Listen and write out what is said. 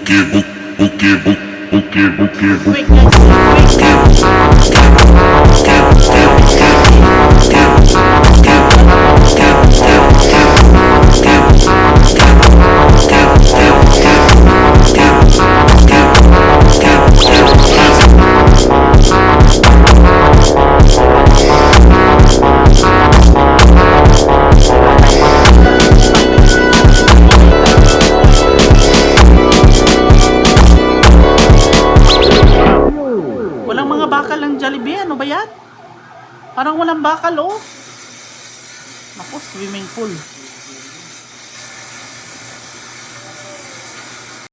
Wait guys, walang mga bakal ng Jollibee. Ano ba yan? Parang walang bakal oh. Naku, swimming pool.